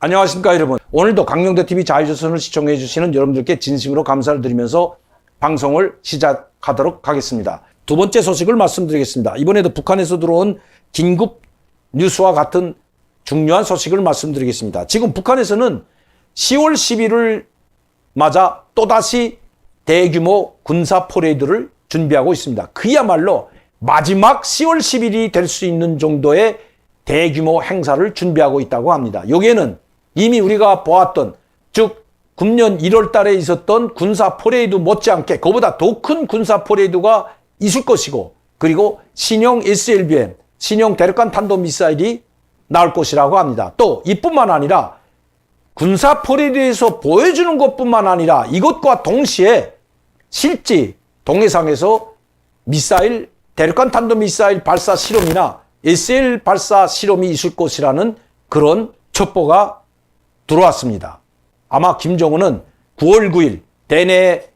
안녕하십니까 여러분. 오늘도 강용대TV 자유조선을 시청해 주시는 여러분들께 진심으로 감사를 드리면서 방송을 시작하도록 하겠습니다. 두 번째 소식을 말씀드리겠습니다. 이번에도 북한에서 들어온 긴급 뉴스와 같은 중요한 소식을 말씀드리겠습니다. 지금 북한에서는 10월 10일을 맞아 또다시 대규모 군사 퍼레이드를 준비하고 있습니다. 그야말로 마지막 10월 10일이 될 수 있는 정도의 대규모 행사를 준비하고 있다고 합니다. 여기에는 이미 우리가 보았던, 즉 금년 1월 달에 있었던 군사 퍼레이드 못지않게 그보다 더 큰 군사 퍼레이드가 있을 것이고, 그리고 신형 SLBM, 신형 대륙간 탄도미사일이 나올 것이라고 합니다. 또 이뿐만 아니라 군사 퍼레이드에서 보여주는 것뿐만 아니라 이것과 동시에 실제 동해상에서 미사일, 대륙간 탄도미사일 발사 실험이나 SL 발사 실험이 있을 것이라는 그런 첩보가 들어왔습니다. 아마 김정은은 9월 9일 대내에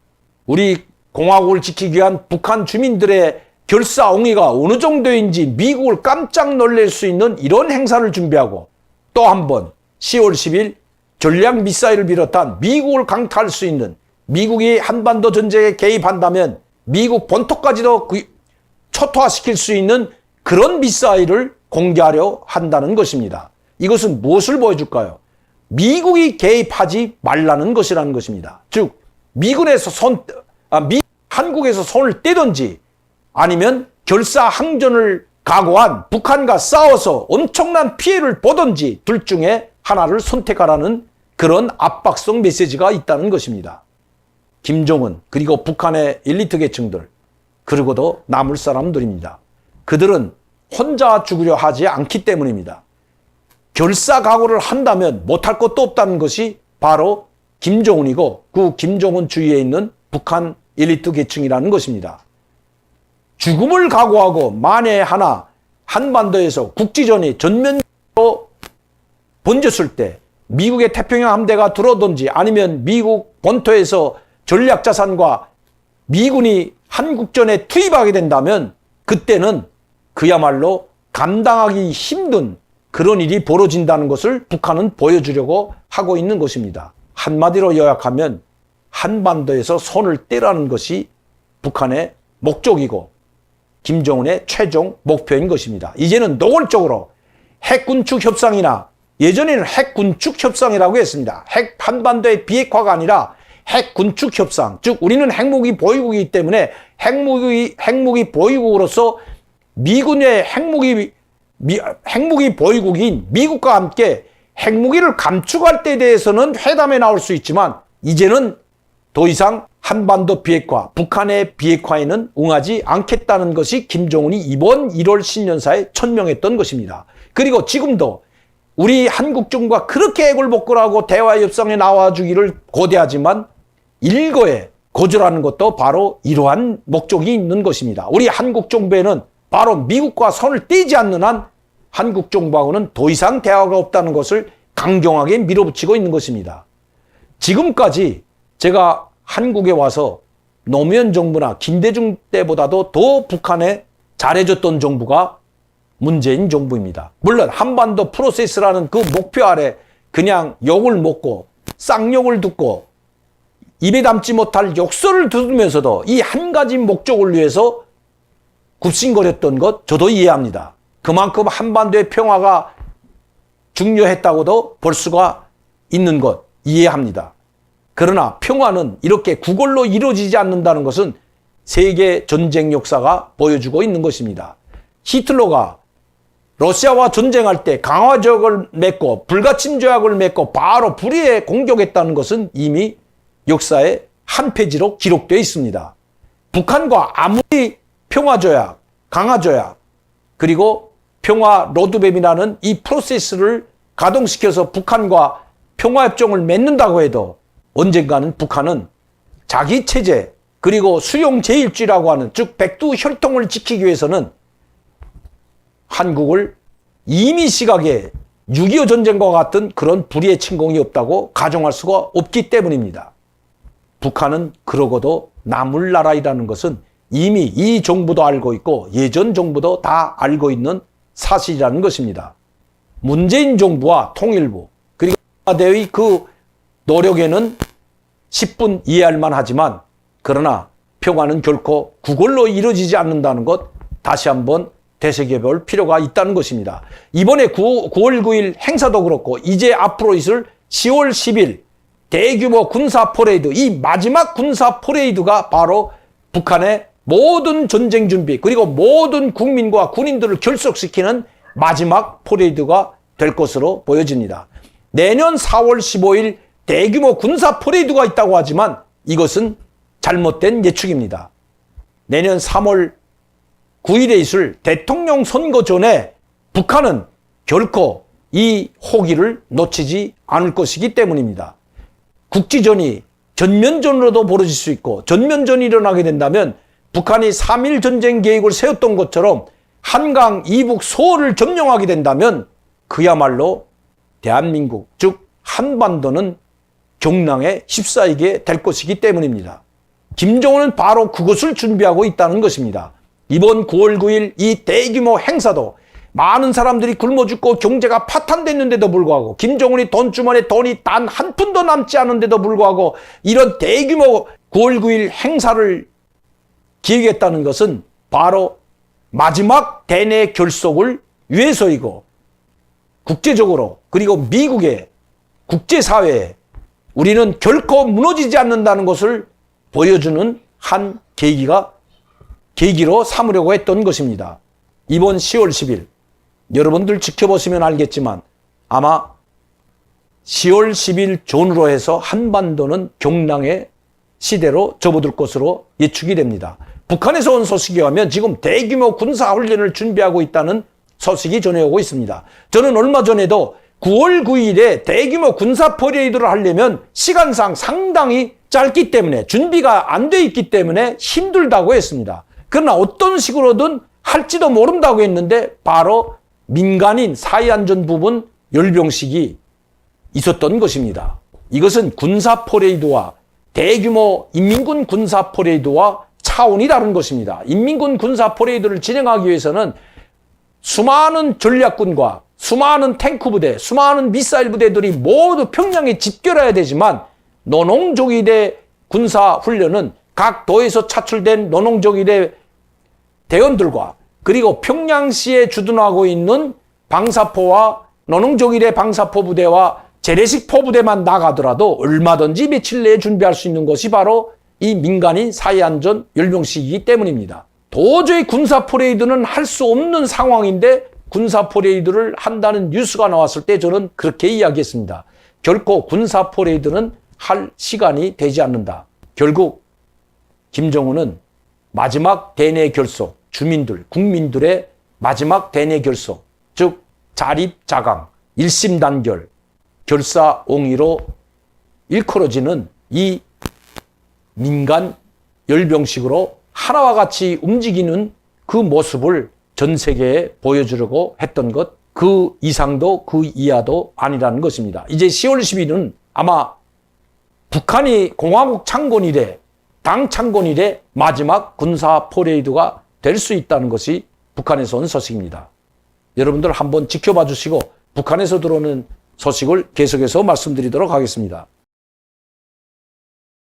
우리 공화국을 지키기 위한 북한 주민들의 결사옹위가 어느 정도인지 미국을 깜짝 놀랄 수 있는 이런 행사를 준비하고, 또 한 번 10월 10일 전략 미사일을 비롯한 미국을 강타할 수 있는, 미국이 한반도 전쟁에 개입한다면 미국 본토까지도 초토화시킬 수 있는 그런 미사일을 공개하려 한다는 것입니다. 이것은 무엇을 보여줄까요? 미국이 개입하지 말라는 것이라는 것입니다. 즉 미군에서 한국에서 손을 떼든지 아니면 결사항전을 각오한 북한과 싸워서 엄청난 피해를 보든지 둘 중에 하나를 선택하라는 그런 압박성 메시지가 있다는 것입니다. 김정은 그리고 북한의 엘리트 계층들, 그리고도 남을 사람들입니다. 그들은 혼자 죽으려 하지 않기 때문입니다. 결사각오를 한다면 못할 것도 없다는 것이 바로 김정은이고 그 김정은 주위에 있는 북한 엘리트 계층이라는 것입니다. 죽음을 각오하고 만에 하나 한반도에서 국지전이 전면으로 번졌을 때 미국의 태평양 함대가 들어오든지 아니면 미국 본토에서 전략자산과 미군이 한국전에 투입하게 된다면 그때는 그야말로 감당하기 힘든 그런 일이 벌어진다는 것을 북한은 보여주려고 하고 있는 것입니다. 한마디로 요약하면 한반도에서 손을 떼라는 것이 북한의 목적이고 김정은의 최종 목표인 것입니다. 이제는 노골적으로 핵군축 협상이나, 예전에는 핵군축 협상이라고 했습니다. 한반도의 비핵화가 아니라 핵군축 협상, 즉 우리는 핵무기 보유국이기 때문에 핵무기 보유국으로서 미군의 핵무기 보유국인 미국과 함께 핵무기를 감축할 때에 대해서는 회담에 나올 수 있지만 이제는 더 이상 한반도 비핵화, 북한의 비핵화에는 응하지 않겠다는 것이 김정은이 이번 1월 신년사에 천명했던 것입니다. 그리고 지금도 우리 한국 정부가 그렇게 애걸복걸하고 대화 협상에 나와주기를 고대하지만 일거에 거절하는 것도 바로 이러한 목적이 있는 것입니다. 우리 한국 정부에는 바로 미국과 손을 떼지 않는 한 한국 정부하고는 더 이상 대화가 없다는 것을 강경하게 밀어붙이고 있는 것입니다. 지금까지 제가 한국에 와서 노무현 정부나 김대중 때보다도 더 북한에 잘해줬던 정부가 문재인 정부입니다. 물론 한반도 프로세스라는 그 목표 아래 그냥 욕을 먹고 쌍욕을 듣고 입에 담지 못할 욕설을 들으면서도 이 한 가지 목적을 위해서 굽신거렸던 것 저도 이해합니다. 그만큼 한반도의 평화가 중요했다고도 볼 수가 있는 것 이해합니다. 그러나 평화는 이렇게 구걸로 이루어지지 않는다는 것은 세계 전쟁 역사가 보여주고 있는 것입니다. 히틀러가 러시아와 전쟁할 때 강화조약을 맺고 불가침 조약을 맺고 바로 불의에 공격했다는 것은 이미 역사의 한 페이지로 기록되어 있습니다. 북한과 아무리 평화조약, 강화조약, 그리고 평화 로드맵이라는 이 프로세스를 가동시켜서 북한과 평화협정을 맺는다고 해도 언젠가는 북한은 자기 체제 그리고 수용제일주의라고 하는, 즉 백두혈통을 지키기 위해서는 한국을 이미 시각에 6.25 전쟁과 같은 그런 불의의 침공이 없다고 가정할 수가 없기 때문입니다. 북한은 그러고도 남을 나라이라는 것은 이미 이 정부도 알고 있고 예전 정부도 다 알고 있는 사실이라는 것입니다. 문재인 정부와 통일부 그리고 청와대의 그 노력에는 10분 이해할 만하지만 그러나 평화는 결코 그걸로 이루어지지 않는다는 것 다시 한번 되새겨볼 필요가 있다는 것입니다. 이번에 9월 9일 행사도 그렇고 이제 앞으로 있을 10월 10일 대규모 군사 퍼레이드, 이 마지막 군사 퍼레이드가 바로 북한의 모든 전쟁 준비 그리고 모든 국민과 군인들을 결속시키는 마지막 퍼레이드가 될 것으로 보여집니다. 내년 4월 15일 대규모 군사 퍼레이드가 있다고 하지만 이것은 잘못된 예측입니다. 내년 3월 9일에 있을 대통령 선거 전에 북한은 결코 이 호기를 놓치지 않을 것이기 때문입니다. 국지전이 전면전으로도 벌어질 수 있고 전면전이 일어나게 된다면 북한이 3.1 전쟁 계획을 세웠던 것처럼 한강, 이북, 서해를 점령하게 된다면 그야말로 대한민국, 즉 한반도는 경랑에 휩싸이게 될 것이기 때문입니다. 김정은은 바로 그것을 준비하고 있다는 것입니다. 이번 9월 9일 이 대규모 행사도 많은 사람들이 굶어 죽고 경제가 파탄됐는데도 불구하고 김정은이 돈주머니에 돈이 단 한 푼도 남지 않은데도 불구하고 이런 대규모 9월 9일 행사를 기획했다는 것은 바로 마지막 대내 결속을 위해서이고 국제적으로 그리고 미국의 국제사회에 우리는 결코 무너지지 않는다는 것을 보여주는 한 계기로 삼으려고 했던 것입니다. 이번 10월 10일 여러분들 지켜보시면 알겠지만 아마 10월 10일 전후로 해서 한반도는 경랑의 시대로 접어들 것으로 예측이 됩니다. 북한에서 온 소식에 의하면 지금 대규모 군사훈련을 준비하고 있다는 소식이 전해오고 있습니다. 저는 얼마 전에도 9월 9일에 대규모 군사 퍼레이드를 하려면 시간상 상당히 짧기 때문에 준비가 안 돼 있기 때문에 힘들다고 했습니다. 그러나 어떤 식으로든 할지도 모른다고 했는데 바로 민간인 사회안전 부분 열병식이 있었던 것입니다. 이것은 군사 퍼레이드와 대규모 인민군 군사 퍼레이드와 차원이 다른 것입니다. 인민군 군사 퍼레이드를 진행하기 위해서는 수많은 전략군과 수많은 탱크 부대, 수많은 미사일 부대들이 모두 평양에 집결해야 되지만 노농조기대 군사훈련은 각 도에서 차출된 노농조기대 대원들과 그리고 평양시에 주둔하고 있는 방사포와 노농조기대 방사포 부대와 재래식 포부대만 나가더라도 얼마든지 며칠 내에 준비할 수 있는 것이 바로 이 민간인 사회안전 열병식이기 때문입니다. 도저히 군사 퍼레이드는 할 수 없는 상황인데 군사 퍼레이드를 한다는 뉴스가 나왔을 때 저는 그렇게 이야기했습니다. 결코 군사 퍼레이드는 할 시간이 되지 않는다. 결국 김정은은 마지막 대내 결속, 주민들, 국민들의 마지막 대내 결속, 즉 자립자강, 일심단결, 결사옹위로 일컬어지는 이 민간 열병식으로 하나와 같이 움직이는 그 모습을 전 세계에 보여주려고 했던 것, 그 이상도 그 이하도 아니라는 것입니다. 이제 10월 10일은 아마 북한이 공화국 창건 이래, 당 창건 이래 마지막 군사 퍼레이드가 될 수 있다는 것이 북한에서 온 소식입니다. 여러분들 한번 지켜봐 주시고 북한에서 들어오는 소식을 계속해서 말씀드리도록 하겠습니다.